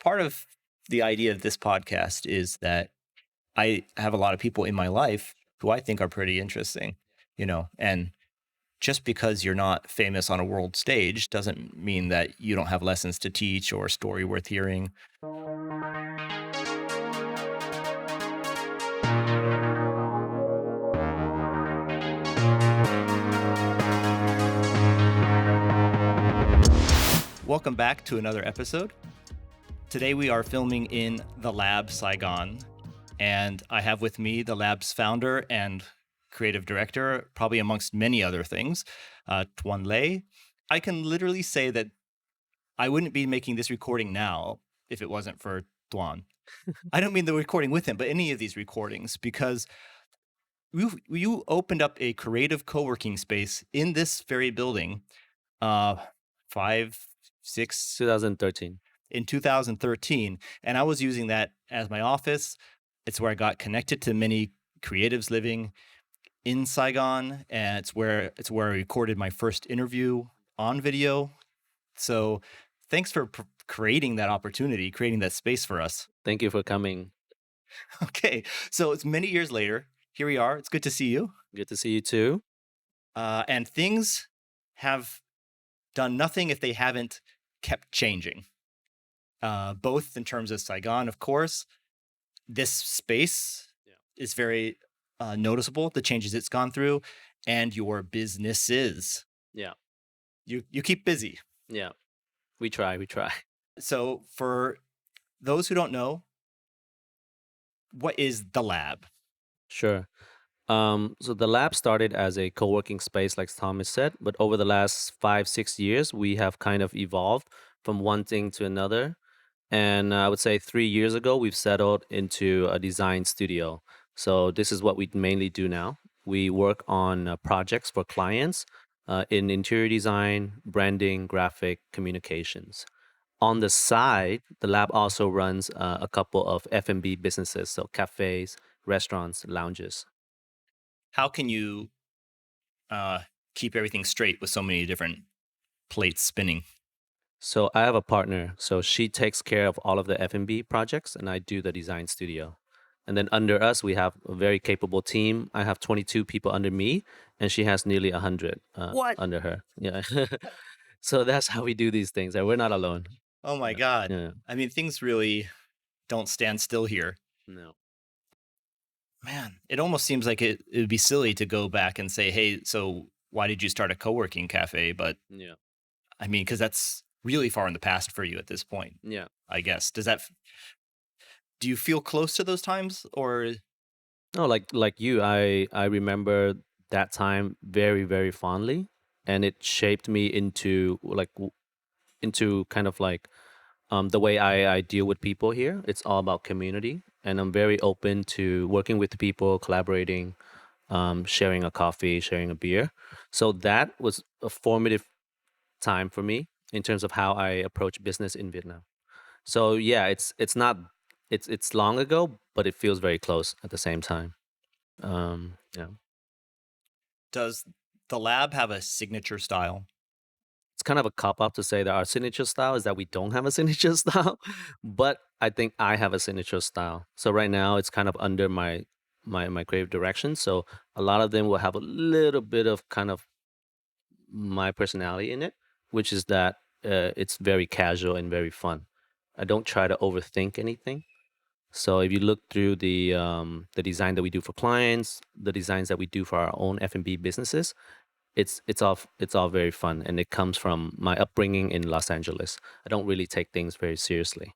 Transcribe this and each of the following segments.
part of the idea of this podcast is that I have a lot of people in my life who I think are pretty interesting, and just because you're not famous on a world stage doesn't mean that you don't have lessons to teach or a story worth hearing. Welcome back to another episode. Today we are filming in the Lab Saigon, and I have with me the Lab's founder and creative director, probably amongst many other things, Tuan. I can literally say that I wouldn't be making this recording now if it wasn't for Tuan. I don't mean the recording with him, but any of these recordings, because you opened up a creative co-working space in this very building 2013. In 2013, and I was using that as my office. It's where I got connected to many creatives living in Saigon, and it's where I recorded my first interview on video. So thanks for creating that opportunity, creating that space for us. Thank you for coming. Okay, so it's many years later. Here we are. It's good to see you. Good to see you too. And things have done nothing if they haven't kept changing. Both in terms of Saigon, of course. This space is very noticeable, the changes it's gone through, and your businesses. Yeah. You keep busy. Yeah. We try. So for those who don't know, what is the Lab? Sure. So the Lab started as a co-working space, like Thomas said, but over the last 5-6 years, we have kind of evolved from one thing to another. And I would say 3 years ago, we've settled into a design studio. So this is what we mainly do now. We work on projects for clients in interior design, branding, graphic, communications. On the side, the Lab also runs a couple of F&B businesses, so cafes, restaurants, lounges. How can you keep everything straight with so many different plates spinning? So I have a partner. So she takes care of all of the F&B projects, and I do the design studio. And then under us, we have a very capable team. I have 22 people under me, and she has nearly 100 under her. Yeah. So that's how we do these things. And we're not alone. Oh my God. Yeah. I mean, things really don't stand still here. No. Man, it almost seems like it would be silly to go back and say, hey, so why did you start a co-working cafe? But yeah, I mean, because that's really far in the past for you at this point. Yeah. I guess. Do you feel close to those times, or? No, like you, I remember that time very, very fondly, and it shaped me into kind of like the way I deal with people here. It's all about community, and I'm very open to working with people, collaborating, sharing a coffee, sharing a beer. So that was a formative time for me in terms of how I approach business in Vietnam. So yeah, it's long ago, but it feels very close at the same time. Yeah. Does the Lab have a signature style? It's kind of a cop-out to say that our signature style is that we don't have a signature style, but I think I have a signature style. So right now it's kind of under my creative direction. So a lot of them will have a little bit of kind of my personality in it, which is that it's very casual and very fun. I don't try to overthink anything. So if you look through the design that we do for clients, the designs that we do for our own F&B businesses, it's all very fun, and it comes from my upbringing in Los Angeles. I don't really take things very seriously.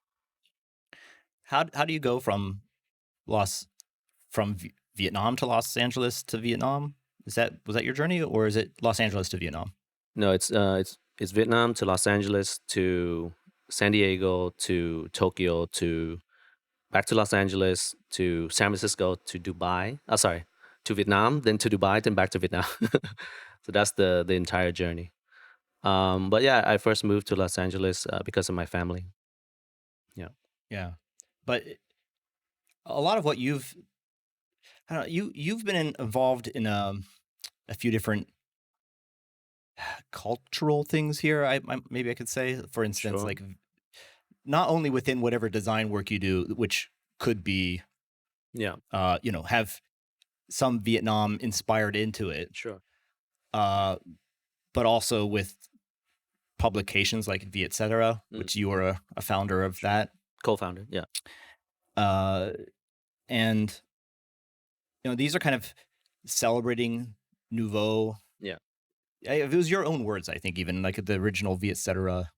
How do you go from Vietnam to Los Angeles to Vietnam? Was that your journey, or is it Los Angeles to Vietnam? No, it's Vietnam to Los Angeles to San Diego to Tokyo to back to Los Angeles to San Francisco to Dubai. To Vietnam, then to Dubai, then back to Vietnam. So that's the entire journey. But yeah, I first moved to Los Angeles because of my family. Yeah. But a lot of what you've been involved in a few different cultural things here. Maybe I could say, for instance, Sure. like not only within whatever design work you do, which could be, Yeah, have some Vietnam inspired into it, sure. uh, but also with publications like Vietcetera, which you are a founder of that. Co-founder. Yeah. Uh, and these are kind of celebrating nouveau. Yeah. It was your own words, I think, even like the original Vietcetera.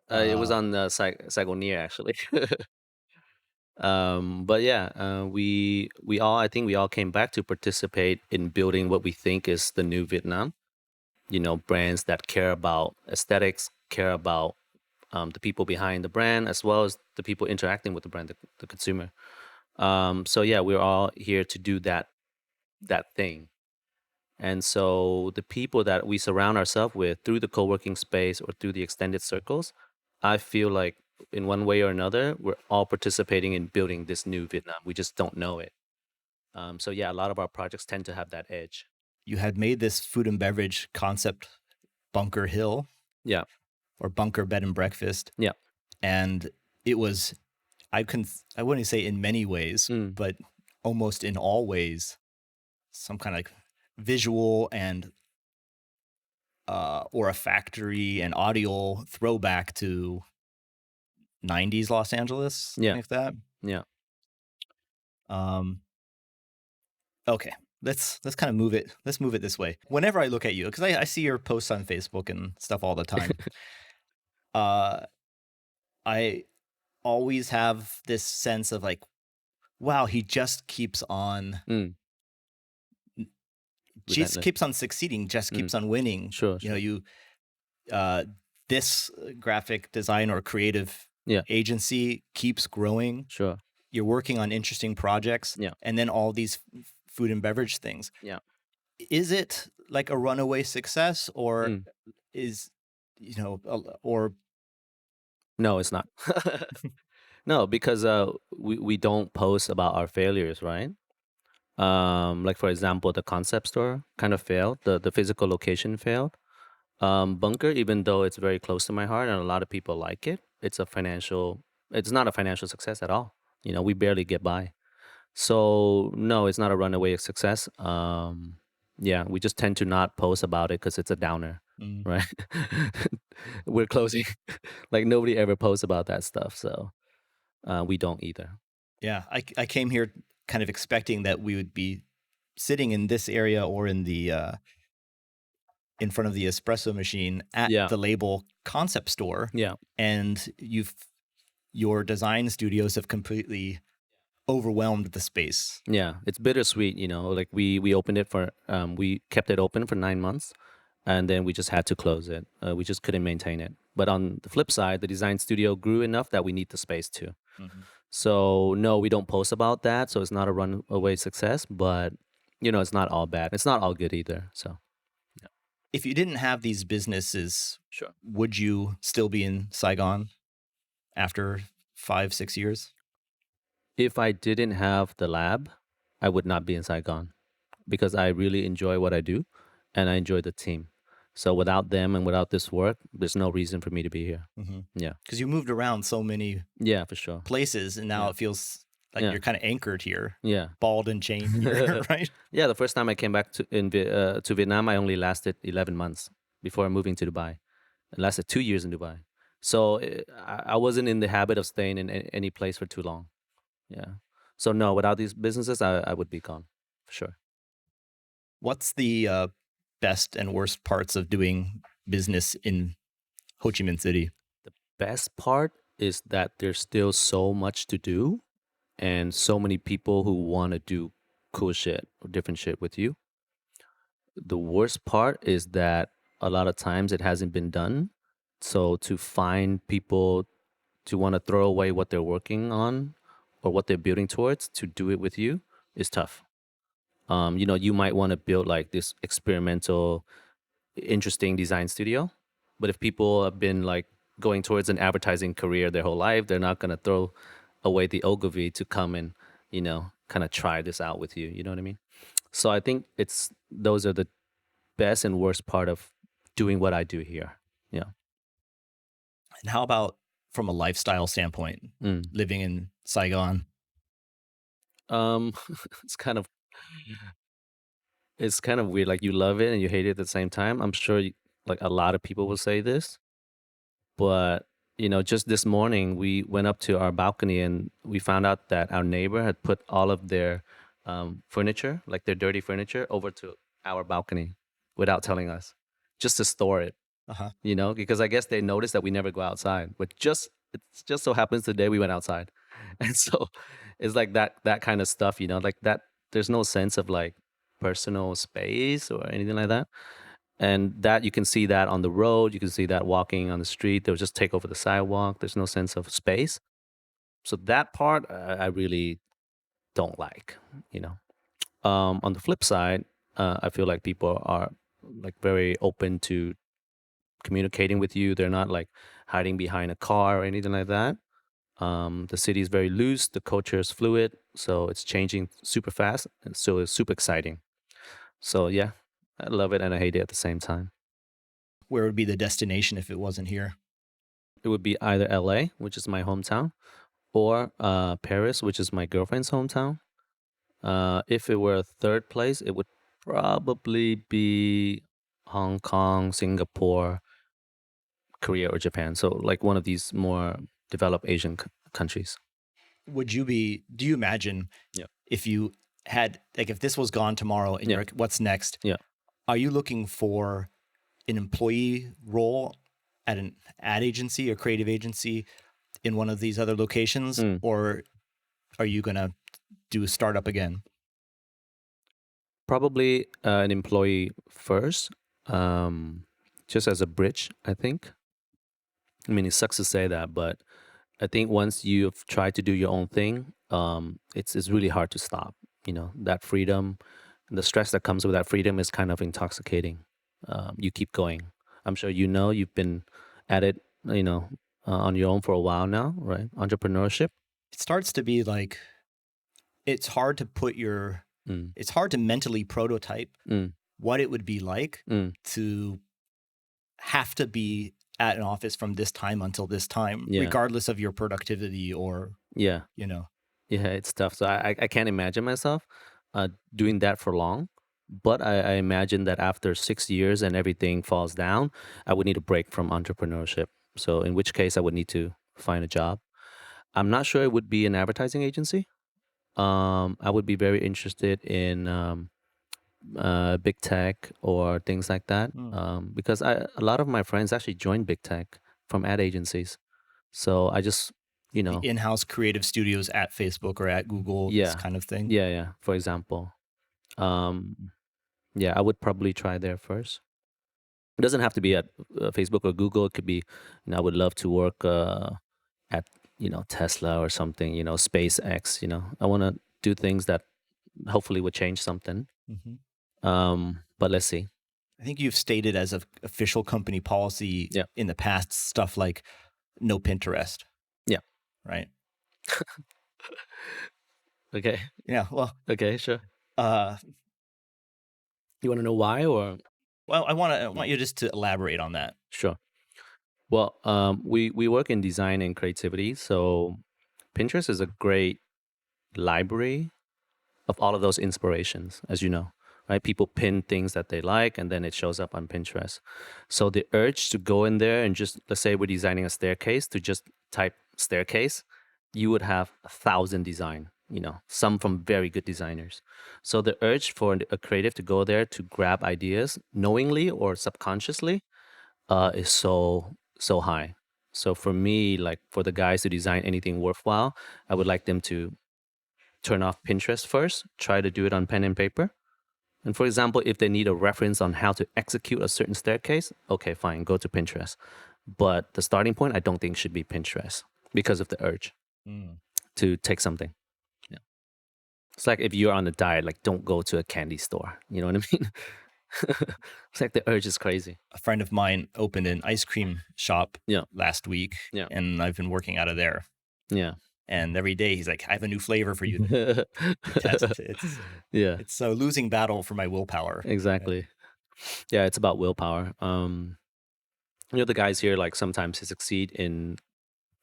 It was on the Saigoneer actually. But yeah, we all, I think we all came back to participate in building what we think is the new Vietnam. Brands that care about aesthetics, care about the people behind the brand, as well as the people interacting with the brand, the consumer. So yeah, we're all here to do that thing. And so the people that we surround ourselves with through the co-working space or through the extended circles, I feel like in one way or another, we're all participating in building this new Vietnam. We just don't know it. So yeah, a lot of our projects tend to have that edge. You had made this food and beverage concept, Bunker Hill. Yeah. Or Bunker Bed and Breakfast. Yeah. And it was, I wouldn't say in many ways, but almost in all ways, some kind of like visual and or a factory and audio throwback to 90s Los Angeles. Yeah. Like that. Yeah. Okay. Let's kind of move it. Let's move it this way. Whenever I look at you, because I see your posts on Facebook and stuff all the time. I always have this sense of like, wow, he just keeps on just keeps on succeeding, just keeps on winning. Sure. This graphic design or creative agency keeps growing. Sure. You're working on interesting projects. Yeah. And then all these food and beverage things. Yeah. Is it like a runaway success or is, or no, it's not. No, because we don't post about our failures, right? Like for example, the concept store kind of failed. The physical location failed. Bunker, even though it's very close to my heart and a lot of people like it, it's not a financial success at all. We barely get by. So no, it's not a runaway success. Yeah, we just tend to not post about it because it's a downer, right? We're closing. Like nobody ever posts about that stuff, so we don't either. Yeah, I came here kind of expecting that we would be sitting in this area or in the in front of the espresso machine at the label concept store. Yeah, and your design studios have completely overwhelmed the space. Yeah, it's bittersweet, like we opened it we kept it open for 9 months and then we just had to close it. We just couldn't maintain it. But on the flip side, the design studio grew enough that we need the space too. So no, we don't post about that. So it's not a runaway success, but it's not all bad. It's not all good either. So yeah. If you didn't have these businesses, sure, would you still be in Saigon after 5-6 years? If I didn't have the lab, I would not be in Saigon because I really enjoy what I do and I enjoy the team. So without them and without this work, there's no reason for me to be here. Yeah. Because you moved around so many for sure. places and now it feels like you're kind of anchored here. Yeah. Bald and chained here, right? Yeah, the first time I came back to Vietnam, I only lasted 11 months before moving to Dubai. I lasted 2 years in Dubai. So I wasn't in the habit of staying in any place for too long. Yeah. So no, without these businesses, I would be gone for sure. What's the best and worst parts of doing business in Ho Chi Minh City? The best part is that there's still so much to do and so many people who want to do cool shit or different shit with you. The worst part is that a lot of times it hasn't been done. So to find people to want to throw away what they're working on or what they're building towards to do it with you is tough. You might want to build like this experimental, interesting design studio, but if people have been like going towards an advertising career their whole life, they're not going to throw away the Ogilvy to come and, kind of try this out with you. You know what I mean? So I think those are the best and worst part of doing what I do here. Yeah. And how about from a lifestyle standpoint, Mm. living in Saigon? Um, it's kind of it's kind of weird. Like you love it and you hate it at the same time. I'm sure like a lot of people will say this, but just this morning we went up to our balcony and we found out that our neighbor had put all of their furniture, like their dirty furniture, over to our balcony without telling us, just to store it. Uh-huh. Because I guess they noticed that we never go outside. But it just so happens today we went outside, and so it's like that kind of stuff. Like that. There's no sense of like personal space or anything like that. And that you can see that on the road, you can see that walking on the street. They'll just take over the sidewalk. There's no sense of space. So that part I really don't like. You know. On the flip side, I feel like people are like very open to communicating with you. They're not like hiding behind a car or anything like that. The city is very loose. The culture is fluid, so it's changing super fast, and so it's super exciting. So yeah, I love it and I hate it at the same time. Where would be the destination if it wasn't here? It would be either LA, which is my hometown, or Paris, which is my girlfriend's hometown. If it were a third place, it would probably be Hong Kong, Singapore, Korea, or Japan. So like one of these more developed Asian countries. Do you imagine Yeah. if you had, like, if this was gone tomorrow and Yeah. you're like, what's next? Yeah. Are you looking for an employee role at an ad agency or creative agency in one of these other locations? Or are you going to do a startup again? Probably an employee first, just as a bridge, I think. I mean, it sucks to say that, but I think once you've tried to do your own thing, it's really hard to stop. That freedom, and the stress that comes with that freedom is kind of intoxicating. You keep going. I'm sure you've been at it, on your own for a while now, right? Entrepreneurship. It starts to be like, it's hard to it's hard to mentally prototype what it would be like to have to be at an office from this time until this time, regardless of your productivity or, Yeah, it's tough. So I can't imagine myself doing that for long. But I imagine that after 6 years and everything falls down, I would need a break from entrepreneurship. So in which case I would need to find a job. I'm not sure it would be an advertising agency. I would be very interested in big tech or things like that, because a lot of my friends actually joined big tech from ad agencies. So I just, the in-house creative studios at Facebook or at Google, this kind of thing. Yeah. For example, yeah, I would probably try there first. It doesn't have to be at Facebook or Google. It could be, I would love to work at Tesla or something. SpaceX. I want to do things that hopefully would change something. But let's see. I think you've stated as an official company policy in the past stuff like no Pinterest. Yeah. Right. Okay. Yeah. Well. Okay. Sure. You want to know why, or? Well, I want you just to elaborate on that. Sure. Well, we work in design and creativity, so Pinterest is a great library of all of those inspirations, as you know, right? People pin things that they like, and then it shows up on Pinterest. So the urge to go in there and just, let's say we're designing a staircase, to just type staircase, you would have 1,000 design, some from very good designers. So the urge for a creative to go there to grab ideas knowingly or subconsciously is so high. So for me, like for the guys to design anything worthwhile, I would like them to turn off Pinterest first, try to do it on pen and paper. And for example, if they need a reference on how to execute a certain staircase, okay, fine, go to Pinterest. But the starting point, I don't think should be Pinterest because of the urge to take something. Yeah. It's like if you're on a diet, like don't go to a candy store. You know what I mean? It's like the urge is crazy. A friend of mine opened an ice cream shop last week, and I've been working out of there. Yeah. And every day he's like, I have a new flavor for you to test. It's a losing battle for my willpower. Exactly. Yeah, it's about willpower. The guys here, like sometimes they succeed in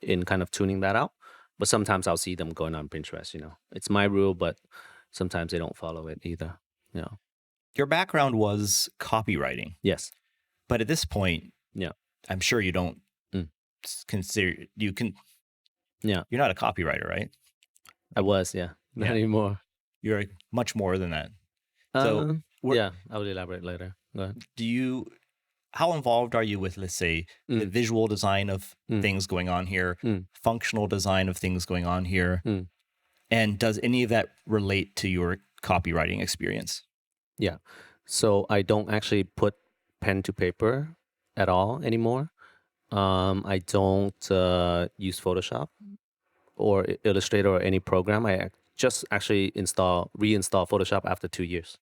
in kind of tuning that out. But sometimes I'll see them going on Pinterest. It's my rule, but sometimes they don't follow it either. Your background was copywriting, Yes. but at this point, Yeah. I'm sure you don't Mm. consider Yeah. you're not a copywriter, right? I was. Yeah. Not Yeah. anymore. You're much more than that. So, Yeah. I will elaborate later. Go ahead. how involved are you with, let's say, the Mm. visual design of Mm. things going on here, Mm. functional design of things going on here? Mm. And does any of that relate to your copywriting experience? Yeah. So I don't actually put pen to paper at all anymore. I don't use Photoshop or Illustrator or any program. I just actually reinstall Photoshop after 2 years,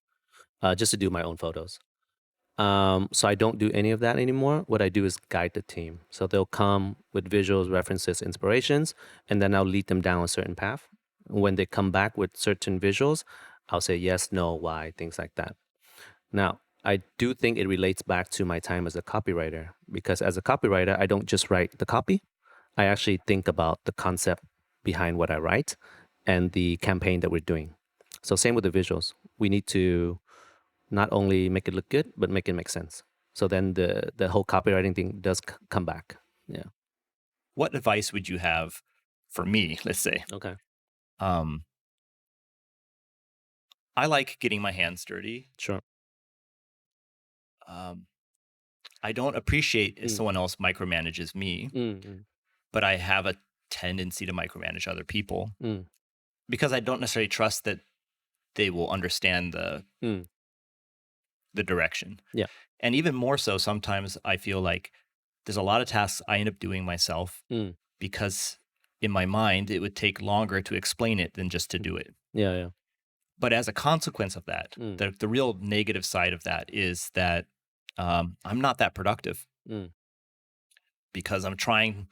just to do my own photos. So I don't do any of that anymore. What I do is guide the team. So they'll come with visuals, references, inspirations, and then I'll lead them down a certain path. When they come back with certain visuals, I'll say yes, no, why, things like that. Now, I do think it relates back to my time as a copywriter, because as a copywriter, I don't just write the copy. I actually think about the concept behind what I write and the campaign that we're doing. So same with the visuals. We need to not only make it look good, but make it make sense. So then the whole copywriting thing does come back. Yeah. What advice would you have for me, let's say? Okay. Um, I like getting my hands dirty. Sure. I don't appreciate if Mm. someone else micromanages me, Mm. but I have a tendency to micromanage other people Mm. because I don't necessarily trust that they will understand Mm. the direction. Yeah. And even more so, sometimes I feel like there's a lot of tasks I end up doing myself Mm. because in my mind, it would take longer to explain it than just to do it. Yeah. But as a consequence of that, Mm. the real negative side of that is that I'm not that productive Mm. because I'm trying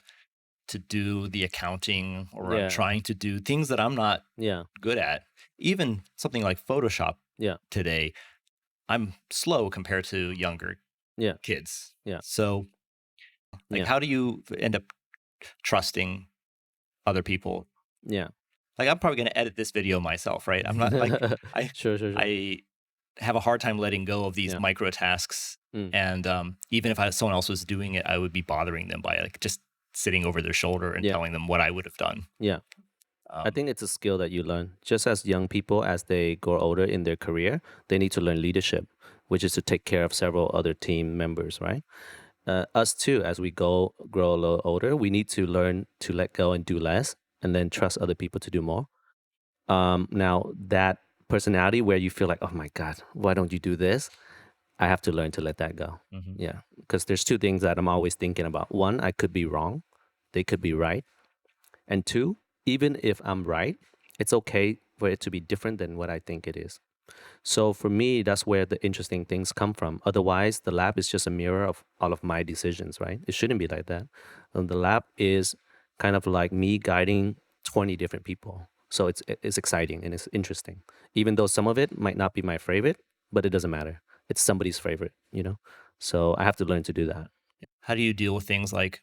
to do the accounting or I'm Yeah. trying to do things that I'm not Yeah. good at. Even something like Photoshop Yeah. today, I'm slow compared to younger Yeah. kids. Yeah. So, like, Yeah. how do you end up trusting other people? Yeah. Like, I'm probably going to edit this video myself, right? I'm not like Sure. I have a hard time letting go of these Yeah. micro tasks. Mm. And even if someone else was doing it, I would be bothering them by like just sitting over their shoulder and Yeah. telling them what I would have done. Yeah. I think it's a skill that you learn. Just as young people, as they grow older in their career, they need to learn leadership, which is to take care of several other team members, right? Us too, as we grow a little older, we need to learn to let go and do less, and then trust other people to do more. Now that personality where you feel like, oh my God, why don't you do this? I have to learn to let that go. Mhm. Yeah, because there's two things that I'm always thinking about. One, I could be wrong, they could be right, and two, even if I'm right, it's okay for it to be different than what I think it is. So for me, that's where the interesting things come from. Otherwise, the lab is just a mirror of all of my decisions, right? It shouldn't be like that. The lab is kind of like me guiding 20 different people. So it's exciting and it's interesting. Even though some of it might not be my favorite, but it doesn't matter. It's somebody's favorite. So I have to learn to do that. How do you deal with things like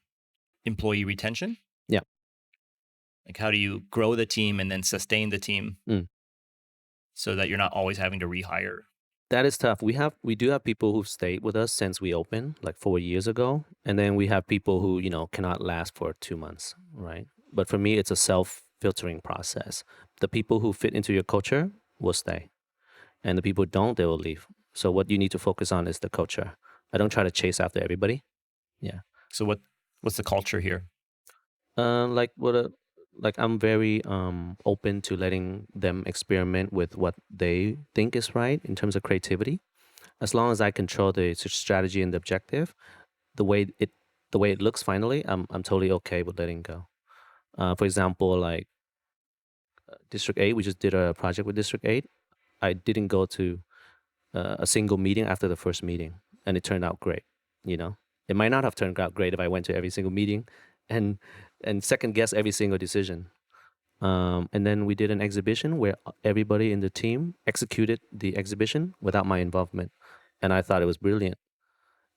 employee retention? Yeah. Like, how do you grow the team and then sustain the team so that you're not always having to rehire? That is tough. We do have people who've stayed with us since we opened, like 4 years ago, and then we have people who cannot last for 2 months, right? But for me, it's a self-filtering process. The people who fit into your culture will stay, and the people who don't, they will leave. So what you need to focus on is the culture. I don't try to chase after everybody. Yeah. So what's the culture here? Like I'm very open to letting them experiment with what they think is right in terms of creativity. As long as I control the strategy and the objective, the way it looks finally, I'm totally okay with letting go. For example, like District 8, we just did a project with District 8. I didn't go to a single meeting after the first meeting, and it turned out great. It might not have turned out great if I went to every single meeting and second guess every single decision. And then we did an exhibition where everybody in the team executed the exhibition without my involvement, and I thought it was brilliant.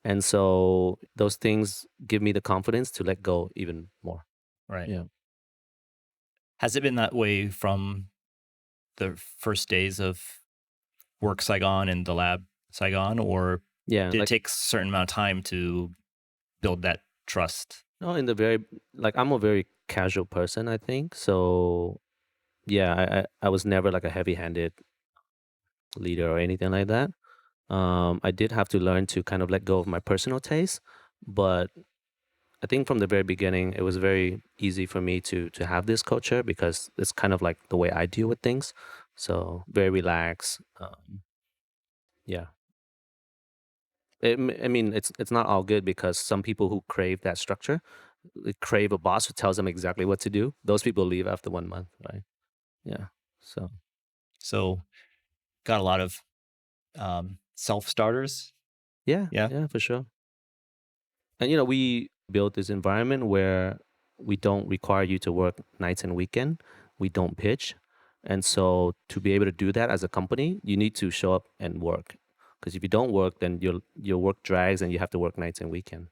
And so those things give me the confidence to let go even more. Right. Yeah. Has it been that way from the first days of Work Saigon and the Lab Saigon, or Yeah, did it like take a certain amount of time to build that trust? no, in the very like I'm a very casual person, I think. So yeah, I was never like a heavy-handed leader or anything like that. I did have to learn to kind of let go of my personal taste, but I think from the very beginning, it was very easy for me to have this culture because it's kind of like the way I deal with things. So very relaxed. Yeah, I mean, it's not all good because some people who crave that structure, they crave a boss who tells them exactly what to do. Those people leave after 1 month, right? Yeah. So So, got a lot of self starters. yeah, Yeah. yeah, for sure. And we build this environment where we don't require you to work nights and weekend. We don't pitch. And so to be able to do that as a company, you need to show up and work. Because if you don't work, then your work drags and you have to work nights and weekend.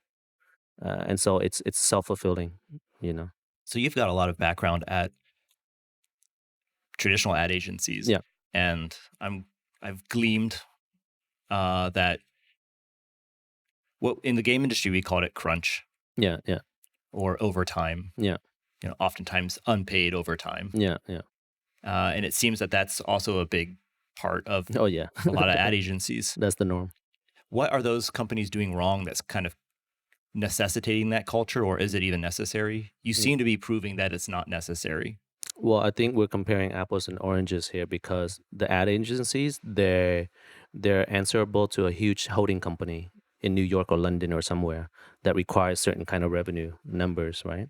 And so it's self-fulfilling, you know. So you've got a lot of background at traditional ad agencies, Yeah. and I've gleaned that what in the game industry we called it crunch Yeah, yeah. or overtime. Yeah. Oftentimes unpaid overtime, Yeah, yeah. and it seems that that's also a big part of Oh yeah. a lot of ad agencies. That's the norm. What are those companies doing wrong that's kind of necessitating that culture, or is it even necessary? You Mm. seem to be proving that it's not necessary. Well, I think we're comparing apples and oranges here because the ad agencies, they're answerable to a huge holding company in New York or London or somewhere that requires certain kind of revenue numbers, right?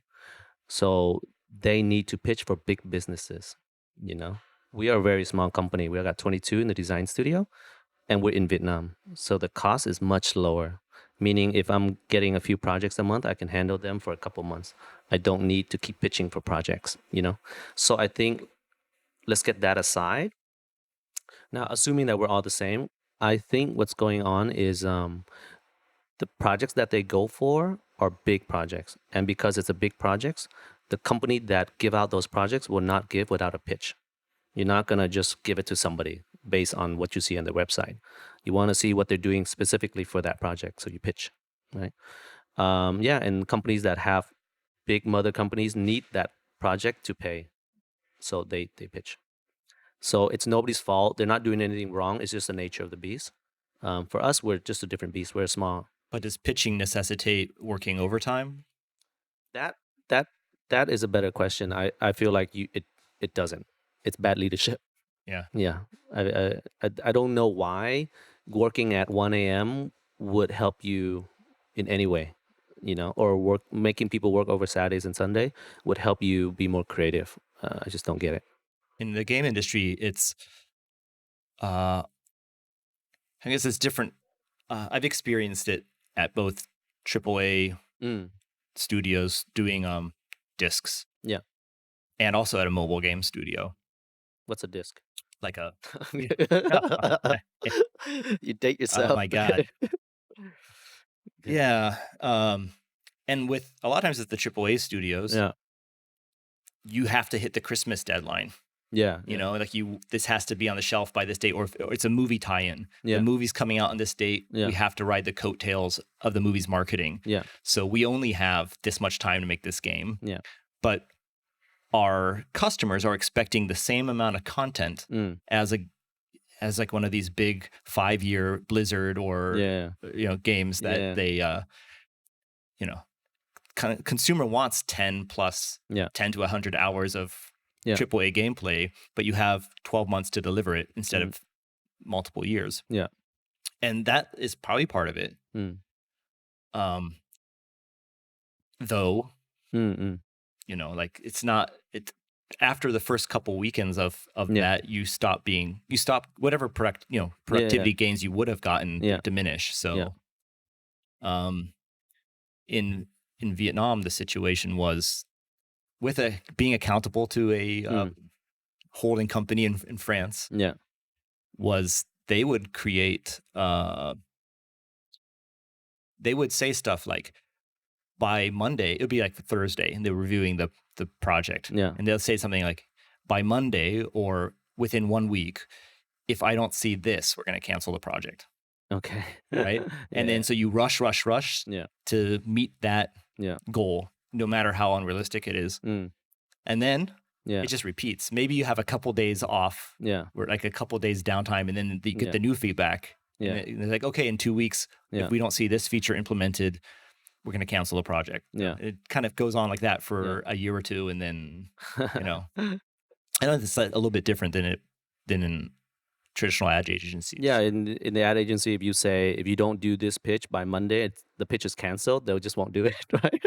So they need to pitch for big businesses, you know. We are a very small company. We got 22 in the design studio and we're in Vietnam. So the cost is much lower. Meaning if I'm getting a few projects a month, I can handle them for a couple months. I don't need to keep pitching for projects. So I think let's get that aside. Now, assuming that we're all the same, I think what's going on is the projects that they go for are big projects. And because it's a big projects, the company that give out those projects will not give without a pitch. You're not going to just give it to somebody based on what you see on their website. You want to see what they're doing specifically for that project. So you pitch, right? Yeah. And companies that have big mother companies need that project to pay. So they pitch. So it's nobody's fault. They're not doing anything wrong. It's just the nature of the beast. For us, we're just a different beast. We're small. But does pitching necessitate working overtime? That that that is a better question. I feel like it doesn't. It's bad leadership. Yeah. Yeah, I don't know why working at 1 a.m. would help you in any way, or making people work over Saturdays and Sunday would help you be more creative. I just don't get it. In the game industry, it's I guess it's different. I've experienced it at both AAA Mm, studios doing discs, yeah. and also at a mobile game studio, What's a disc? like a You date oh yourself. my god. Okay. Yeah. And with a lot of times at the AAA studios, Yeah. you have to hit the Christmas deadline. Yeah. Like this has to be on the shelf by this date, or it's a movie tie-in. Yeah. The movie's coming out on this date. Yeah. We have to ride the coattails of the movie's marketing. Yeah. So we only have this much time to make this game. Yeah. But our customers are expecting the same amount of content as like one of these big 5-year Blizzard or games that they consumer wants 10 plus 10 to 100 hours of AAA gameplay, but you have 12 months to deliver it instead of multiple years. Yeah. And that is probably part of it. Though, like it's not it after the first couple weekends of that, you stop whatever productivity gains you would have gotten diminish. So in Vietnam, the situation was with being accountable to a holding company in France. Yeah. Was they would create they would say stuff like, by Monday, it would be like Thursday, and they're reviewing the project. Yeah. And they'll say something like, by Monday or within 1 week, if I don't see this, we're going to cancel the project. Okay. Right. And then so you rush Yeah. to meet that Yeah. goal, no matter how unrealistic it is. Mm. And then Yeah. it just repeats. Maybe you have a couple days off, Yeah. or like a couple days downtime, and then you get Yeah. the new feedback. Yeah. And they're like, okay, in 2 weeks, Yeah. if we don't see this feature implemented, we're going to cancel the project. Yeah. It kind of goes on like that for a year or two, and then I know it's like a little bit different than in traditional ad agencies. Yeah, in the ad agency, if you don't do this pitch by Monday, the pitch is canceled. They just won't do it, right?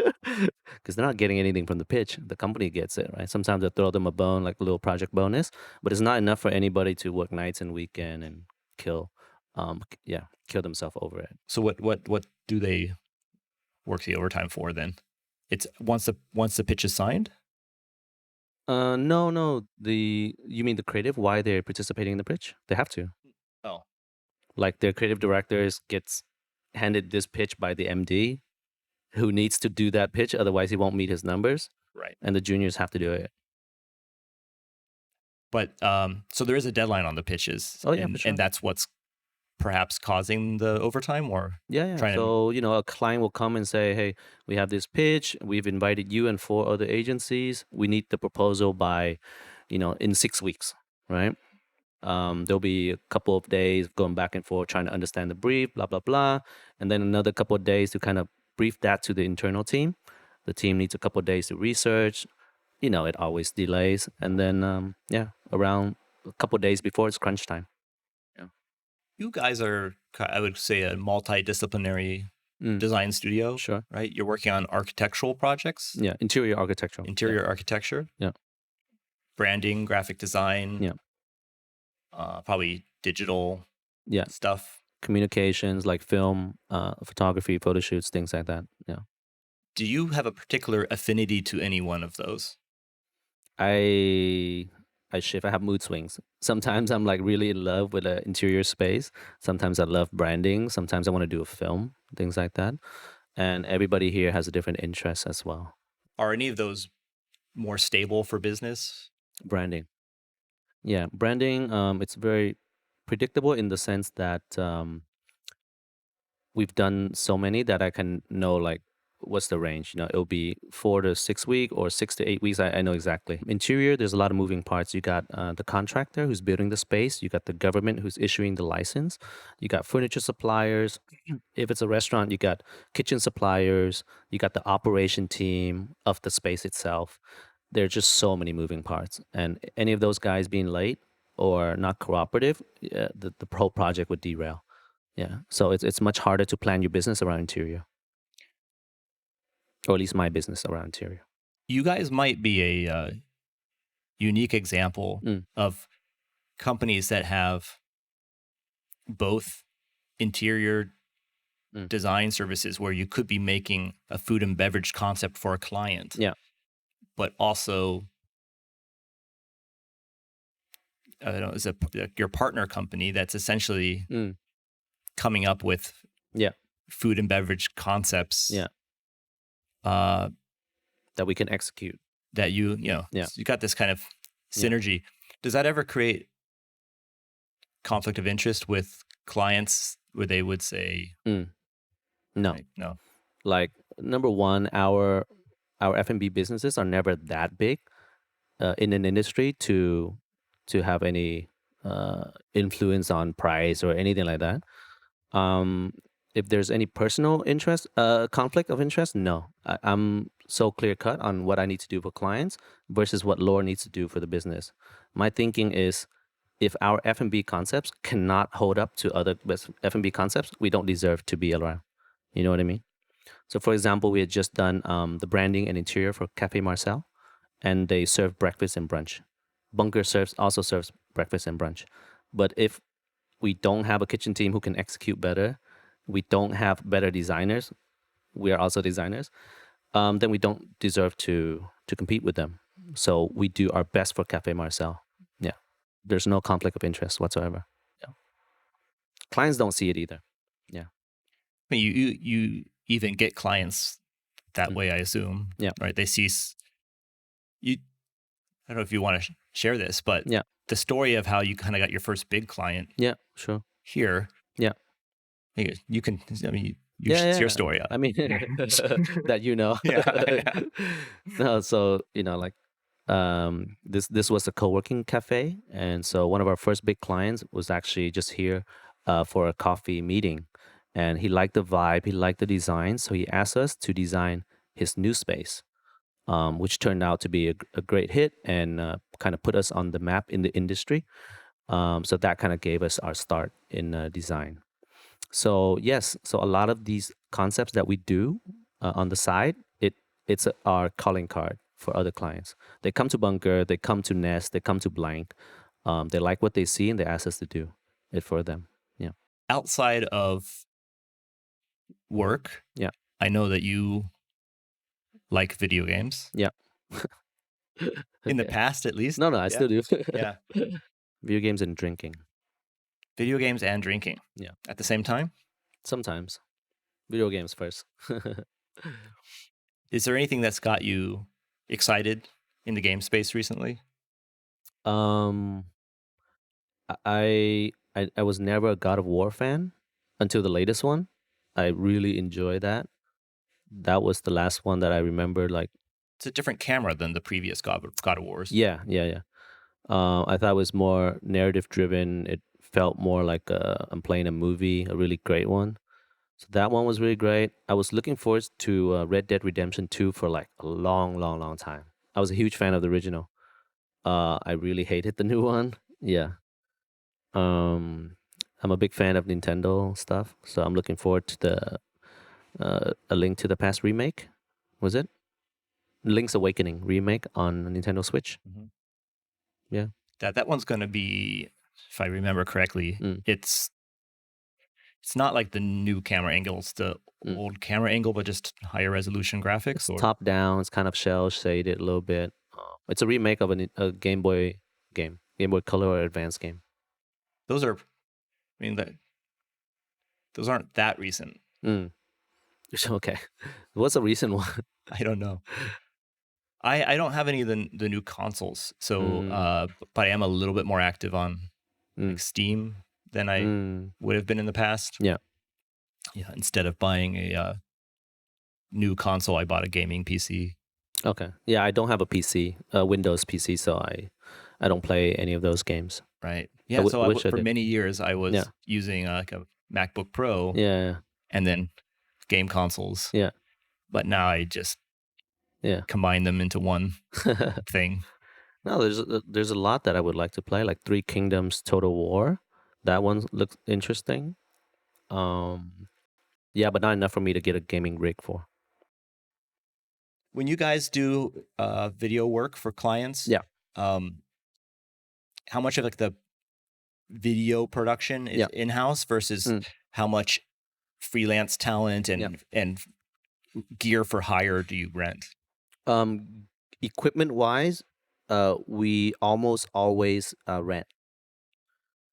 Because they're not getting anything from the pitch. The company gets it, right? Sometimes they throw them a bone, like a little project bonus, but it's not enough for anybody to work nights and weekend and kill themselves over it. So what do they work the overtime for then? It's once the pitch is signed? No. You mean the creative? Why they're participating in the pitch? They have to. Oh, Like their creative directors gets handed this pitch by the MD, who needs to do that pitch, otherwise he won't meet his numbers, right. and the juniors have to do it. But so there is a deadline on the pitches. Oh, yeah, for sure. And that's what's perhaps causing the overtime, or Yeah. trying to. So, a client will come and say, hey, we have this pitch. We've invited you and 4 other agencies. We need the proposal by, in 6 weeks, right? There'll be a couple of days going back and forth trying to understand the brief, blah, blah, blah. And then another couple of days to kind of brief that to the internal team. The team needs a couple of days to research. It always delays. And then, around a couple of days before it's crunch time. You guys are, I would say, a multidisciplinary design studio. Sure. Right? You're working on architectural projects. Yeah, interior architecture. Architecture. Yeah. Branding, graphic design. Yeah. Probably digital stuff. Communications like film, photography, photo shoots, things like that. Yeah. Do you have a particular affinity to any one of those? I shift. I have mood swings. Sometimes I'm like really in love with an interior space. Sometimes I love branding. Sometimes I want to do a film, things like that. And everybody here has a different interest as well. Are any of those more stable for business? Branding. Yeah, branding, it's very predictable in the sense that we've done so many that I can know like what's the range. It'll be 4 to 6 weeks or 6 to 8 weeks. I know exactly. Interior, there's a lot of moving parts. You got the contractor who's building the space. You got the government who's issuing the license. You got furniture suppliers. If it's a restaurant, you got kitchen suppliers. You got the operation team of the space itself. There are just so many moving parts. And any of those guys being late or not cooperative, the whole project would derail. Yeah. So it's much harder to plan your business around interior. Or at least my business around interior. You guys might be a unique example of companies that have both interior design services where you could be making a food and beverage concept for a client. Yeah. But also, I don't know, is your partner company that's essentially coming up with food and beverage concepts. Yeah. That we can execute. That you got this kind of synergy. Does that ever create conflict of interest with clients where they would say no? Like, no. Like number one, our F&B businesses are never that big in an industry to have any influence on price or anything like that. If there's any personal interest, conflict of interest, no. I'm so clear cut on what I need to do for clients versus what Laura needs to do for the business. My thinking is, if our F&B concepts cannot hold up to other F&B concepts, we don't deserve to be around. You know what I mean? So, for example, we had just done the branding and interior for Cafe Marcel, and they serve breakfast and brunch. Bunker also serves breakfast and brunch. But if we don't have a kitchen team who can execute better, we don't have better designers, we are also designers, then we don't deserve to compete with them. So we do our best for Cafe Marcel. Yeah. There's no conflict of interest whatsoever. Yeah. Clients don't see it either. Yeah. I mean, you even get clients that way, I assume. Yeah. Right. They see you. I don't know if you want to share this, but Yeah. the story of how you kind of got your first big client. Yeah, sure. Here. Yeah. You can. I mean, Yeah. your story. I mean, that Yeah. No, so like this was a co-working cafe, and so one of our first big clients was actually just here for a coffee meeting, and he liked the vibe, he liked the design, so he asked us to design his new space, which turned out to be a great hit and kind of put us on the map in the industry. So that kind of gave us our start in design. So yes, so a lot of these concepts that we do on the side, it's our calling card for other clients. They come to Bunker, they come to Nest, they come to Blank. They like what they see and they ask us to do it for them. Yeah. Outside of work, Yeah. I know that you like video games. Yeah. In the Okay. past, at least. No, I still do. Yeah. Video games and drinking. Video games and drinking. Yeah. At the same time? Sometimes. Video games first. Is there anything that's got you excited in the game space recently? I was never a God of War fan until the latest one. I really enjoy that. That was the last one that I remember. Like, it's a different camera than the previous God of Wars. Yeah. I thought it was more narrative driven. It felt more like I'm playing a movie, a really great one. So that one was really great. I was looking forward to Red Dead Redemption 2 for like a long time. I was a huge fan of the original. I really hated the new one. Yeah. I'm a big fan of Nintendo stuff, so I'm looking forward to the A Link to the Past remake. Was it Link's Awakening remake on Nintendo Switch? Mm-hmm. Yeah. That one's going to be, if I remember correctly, it's not like the new camera angle. It's the old camera angle, but just higher resolution graphics. It's top down. It's kind of shell shaded a little bit. It's a remake of a Game Boy game, Game Boy Color or Advance game. Those are, those aren't that recent. Okay. What's a recent one? I don't know. I don't have any of the new consoles, so but I am a little bit more active on like Steam than I would have been in the past. Yeah. Instead of buying a new console, I bought a gaming PC. Okay. Yeah, I don't have a PC, Windows PC, so I don't play any of those games. Right. Yeah. For many years, I was using like a MacBook Pro. Yeah. And then game consoles. Yeah. But now I just combine them into one thing. No, there's a lot that I would like to play, like Three Kingdoms Total War. That one looks interesting. Yeah, but not enough for me to get a gaming rig for. When you guys do video work for clients, how much of like the video production is in-house versus how much freelance talent and gear for hire do you rent? Equipment wise, we almost always rent.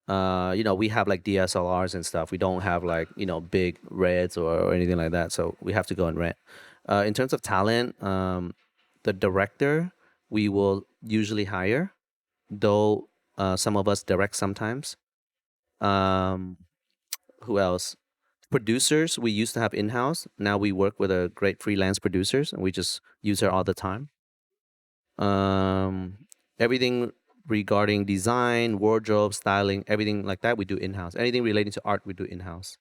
We have like DSLRs and stuff. We don't have like big Reds or anything like that, so we have to go and rent. In terms of talent, the director we will usually hire, though some of us direct sometimes. Who else? Producers we used to have in-house. Now we work with a great freelance producers, and we just use her all the time. Everything regarding design, wardrobe, styling, everything like that we do in-house. Anything relating to art we do in-house.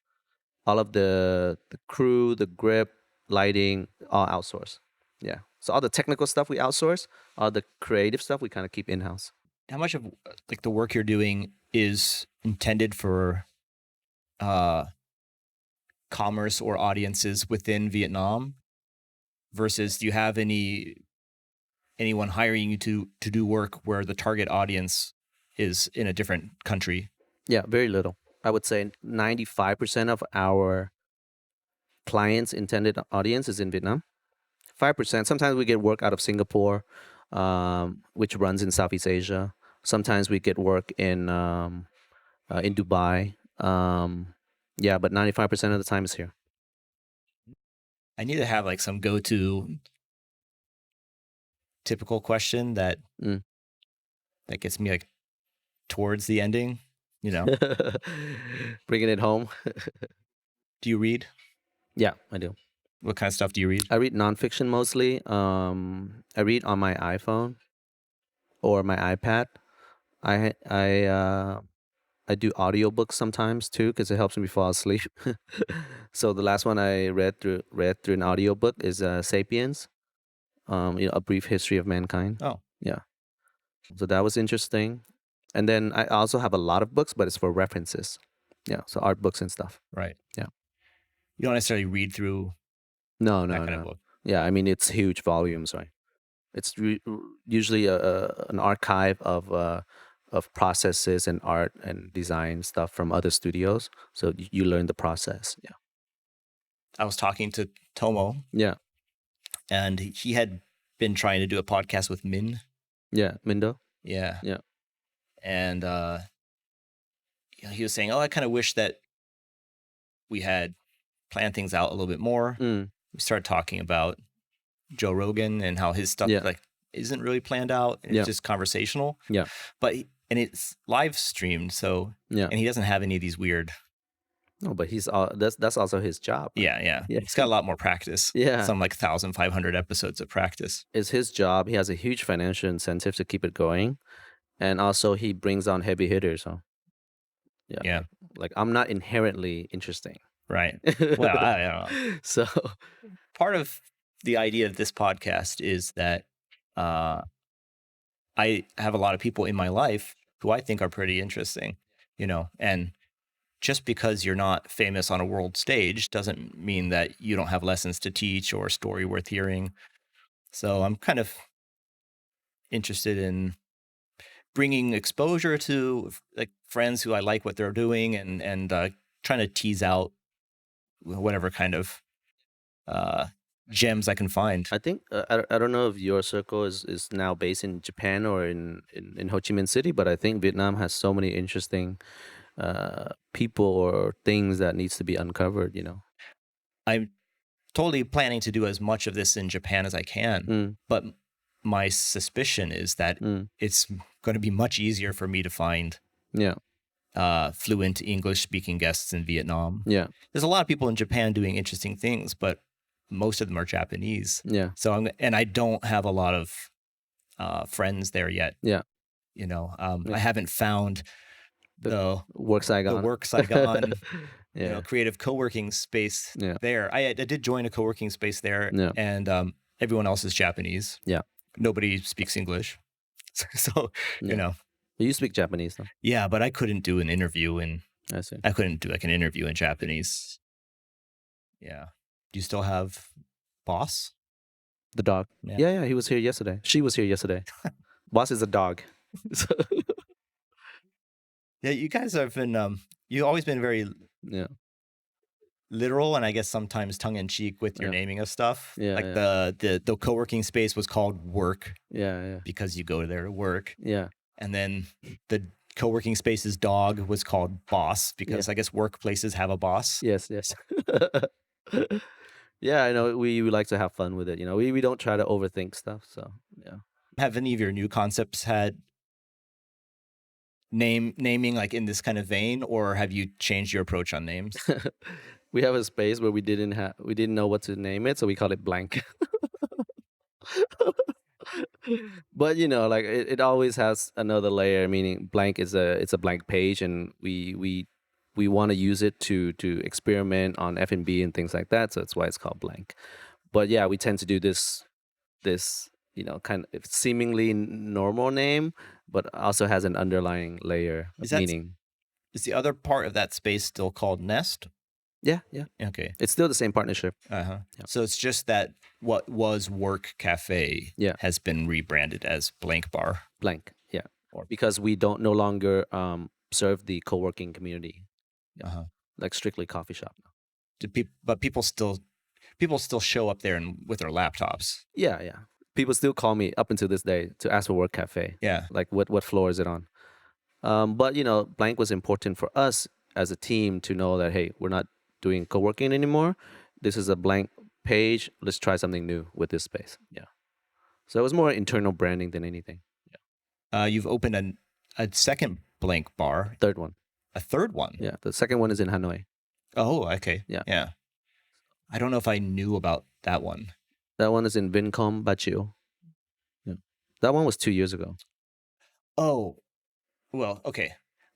All of the crew, the grip, lighting, all outsource. Yeah. So all the technical stuff we outsource. All the creative stuff we kind of keep in-house. How much of like the work you're doing is intended for commerce or audiences within Vietnam versus do you have anyone hiring you to do work where the target audience is in a different country? Yeah, very little. I would say 95% of our clients' intended audience is in Vietnam. 5%. Sometimes we get work out of Singapore, which runs in Southeast Asia. Sometimes we get work in Dubai. But 95% of the time is here. I need to have like some go-to typical question that Mm. that gets me like towards the ending. You know, Bringing it home. do you read? Yeah, I do. What kind of stuff do you read? I read nonfiction mostly. I read on my iPhone or my iPad. I I uh, I do audiobooks sometimes too because it helps me fall asleep. So the last one I read through an audiobook is *Sapiens*, A Brief History of Mankind. Oh, Yeah, so that was interesting. And then I also have a lot of books, but it's for references. Yeah, so art books and stuff. right. Yeah. You don't necessarily read through No, that no, kind of no. book. Yeah, I mean it's huge volumes, right? It's usually an archive of processes and art and design stuff from other studios. So you learn the process. Yeah. I was talking to Tomo, Yeah. and he had been trying to do a podcast with Min. Yeah. Mindo. Yeah. Yeah. And he was saying, "Oh, I kind of wish that we had planned things out a little bit more." Mm. We started talking about Joe Rogan and how his stuff Yeah. like isn't really planned out. And Yeah. It's just conversational. Yeah. And it's live streamed, so Yeah. and he doesn't have any of these weird. No, but that's also his job. Right? Yeah. Yeah. He's got a lot more practice. Yeah. Some like 1,500 episodes of practice. It's his job. He has a huge financial incentive to keep it going, and also he brings on heavy hitters. So Yeah. like I'm not inherently interesting. Right. Well, I don't know. So Part of the idea of this podcast is that I have a lot of people in my life who I think are pretty interesting, and just because you're not famous on a world stage doesn't mean that you don't have lessons to teach or a story worth hearing. So I'm kind of interested in bringing exposure to like friends who I like what they're doing and trying to tease out whatever kind of gems I can find. I think I don't know if your circle is now based in Japan or in Ho Chi Minh City, but I think Vietnam has so many interesting people or things that needs to be uncovered. I'm totally planning to do as much of this in Japan as I can, but my suspicion is that it's going to be much easier for me to find Yeah. fluent English-speaking guests in Vietnam. Yeah. There's a lot of people in Japan doing interesting things, but most of them are Japanese. Yeah. So I don't have a lot of friends there yet. Yeah. I haven't found the Work Saigon. Work Saigon, Yeah. creative co-working space Yeah. there. I did join a co-working space there, Yeah. and everyone else is Japanese. Yeah. Nobody speaks English. So, Yeah. You speak Japanese though. yeah, but I couldn't do an interview I see. I couldn't do like an interview in Japanese. Yeah. Do you still have boss? The dog. Yeah. Yeah, he was here yesterday. She was here yesterday. Boss is a dog. So, Yeah, you guys have been you've always been very yeah. literal and I guess sometimes tongue in cheek with your Yeah. naming of stuff. Yeah, Like yeah. the co-working space was called Work Yeah. because you go there to work. Yeah. And then the co-working space's dog was called Boss because I guess workplaces have a boss. Yes. Yeah, I know. We like to have fun with it. We don't try to overthink stuff. So yeah. Have any of your new concepts had naming like in this kind of vein, or have you changed your approach on names? We have a space where we didn't know what to name it, so we call it blank. But like it always has another layer, meaning blank it's a blank page, and we want to use it to experiment on F&B and things like that, so that's why it's called blank. But yeah, we tend to do this kind of seemingly normal name, but also has an underlying layer of meaning. Is the other part of that space still called Nest? Yeah. Okay. It's still the same partnership. Uh-huh. Yeah. So it's just that what was Work Cafe has been rebranded as Blank Bar. Blank, yeah. Because we don't no longer serve the co-working community. Uh-huh. Like strictly coffee shop now. But people still show up there with their laptops. Yeah. People still call me up until this day to ask for Work Cafe. Yeah. Like what floor is it on? But blank was important for us as a team to know that, hey, we're not doing co-working anymore. This is a blank page, let's try something new with this space. Yeah. So it was more internal branding than anything. You've opened a second blank bar, Third one. a third one. Yeah. The second one is in Hanoi. Oh, okay. Yeah. Yeah. I don't know if I knew about that one. That one is in Vincom, Bachio. Yeah. That one was 2 years ago. Oh, well, okay.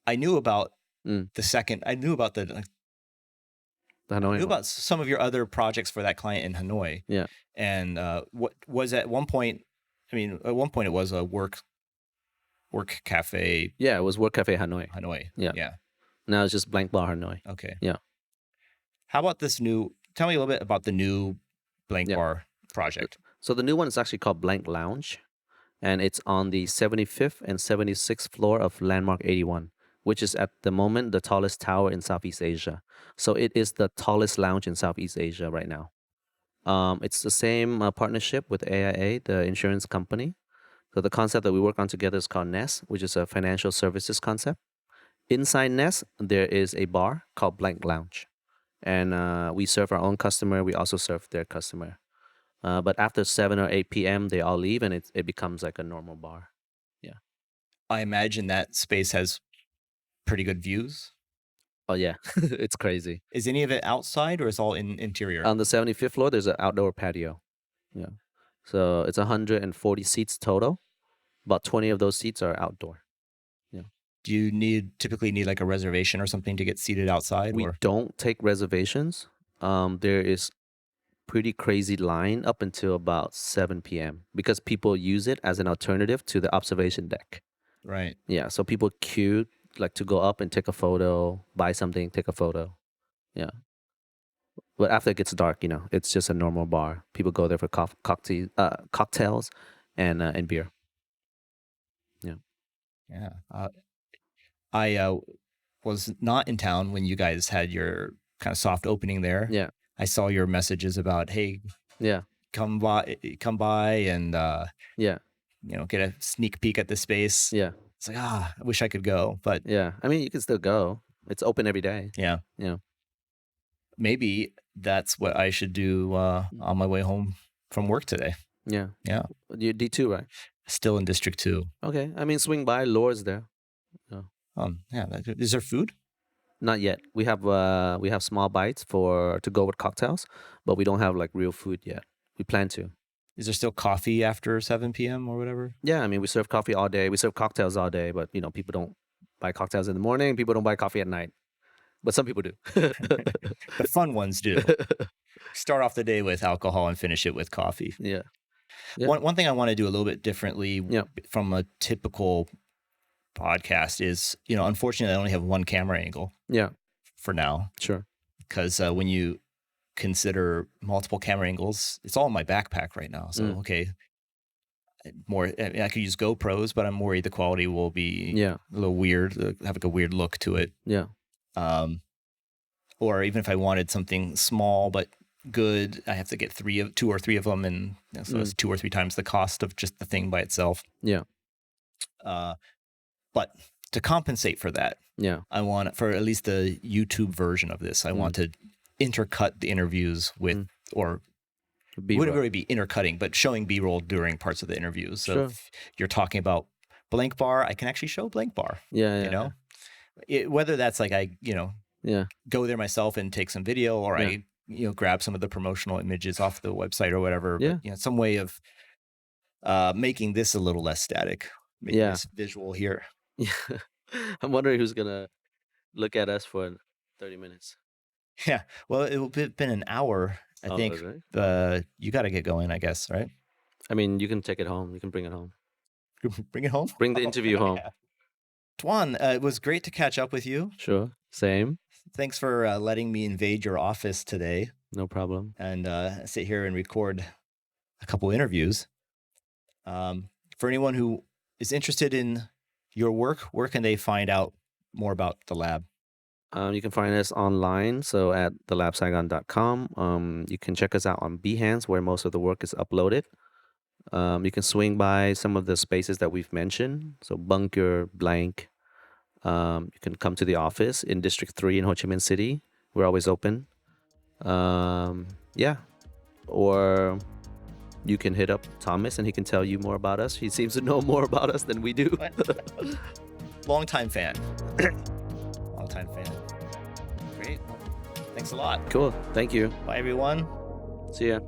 I knew about the second. I knew about the Hanoi. I knew about some of your other projects for that client in Hanoi. Yeah. And what was at one point? I mean, at one point it was a work cafe. Yeah, it was Work Cafe Hanoi. Hanoi. Yeah. Yeah. Now it's just Blank Bar Hanoi. Okay. Yeah. How about this new? Tell me a little bit about the new blank Yeah. bar project. So the new one is actually called Blank Lounge, and it's on the 75th and 76th floor of Landmark 81, which is at the moment the tallest tower in Southeast Asia. So it is the tallest lounge in Southeast Asia right now. It's the same partnership with AIA, the insurance company. So the concept that we work on together is called Nest, which is a financial services concept. Inside Nest, there is a bar called Blank Lounge, and we serve our own customer. We also serve their customer. But after 7 or 8 p.m., they all leave, and it becomes like a normal bar. Yeah. I imagine that space has pretty good views. Oh yeah, it's crazy. Is any of it outside or is it all in interior? On the 75th floor, there's an outdoor patio. Yeah. So it's 140 seats total. About 20 of those seats are outdoor. Yeah. Do you typically need like a reservation or something to get seated outside? We don't take reservations. There is pretty crazy line up until about 7 p.m. because people use it as an alternative to the observation deck. Right. Yeah. So people queue like to go up and take a photo, buy something, take a photo. Yeah. But after it gets dark, it's just a normal bar. People go there for cocktails and beer. Yeah. Yeah. I was not in town when you guys had your kind of soft opening there. Yeah. I saw your messages about, hey, Yeah. come by and Yeah. Get a sneak peek at the space. Yeah. It's like, I wish I could go, but Yeah. I mean, you can still go. It's open every day. yeah. Yeah. Maybe that's what I should do on my way home from work today. Yeah. Yeah. You're D2, right? Still in District 2. Okay. I mean, swing by. Lore's there. Yeah. Is there food? Not yet. We have small bites to go with cocktails, but we don't have like real food yet. We plan to. Is there still coffee after 7 p.m. or whatever? Yeah, I mean, we serve coffee all day. We serve cocktails all day, but people don't buy cocktails in the morning. People don't buy coffee at night, but some people do. The fun ones do. Start off the day with alcohol and finish it with coffee. Yeah. One thing I want to do a little bit differently Yeah. from a typical podcast is, unfortunately, I only have one camera angle. Yeah. For now. Sure. Because when you consider multiple camera angles, it's all in my backpack right now. So okay, I could use GoPros, but I'm worried the quality will be a little weird, have like a weird look to it. Yeah. Or even if I wanted something small but good, I have to get 2 or 3 of them, and so it's 2 or 3 times the cost of just the thing by itself. Yeah. But to compensate for that, I want, for at least the YouTube version of this, I want to intercut the interviews with, or B-roll. wouldn't really be intercutting, but showing B-roll during parts of the interviews. So if you're talking about blank bar, I can actually show blank bar. Yeah. Whether that's like Yeah. go there myself and take some video, or I grab some of the promotional images off the website or whatever. Yeah. But, some way of making this a little less static, making this visual here. Yeah. I'm wondering who's gonna look at us for 30 minutes. Yeah. Well, it will have been an hour, I think. Right? You got to get going, I guess, right? I mean, you can take it home. You can bring it home. Bring it home? Bring the interview home. Yeah. Tuan, it was great to catch up with you. Sure. Same. Thanks for letting me invade your office today No problem. and sit here and record a couple interviews. For anyone who is interested in your work, where can they find out more about the lab? You can find us online, so at thelabsaigon.com. You can check us out on Behance, where most of the work is uploaded. You can swing by some of the spaces that we've mentioned, so Bunker, Blank. You can come to the office in District 3 in Ho Chi Minh City. We're always open. Yeah. or you can hit up Thomas and he can tell you more about us. He seems to know more about us than we do. Longtime fan. Longtime fan. Great. Thanks a lot. Cool. Thank you. Bye, everyone. See ya.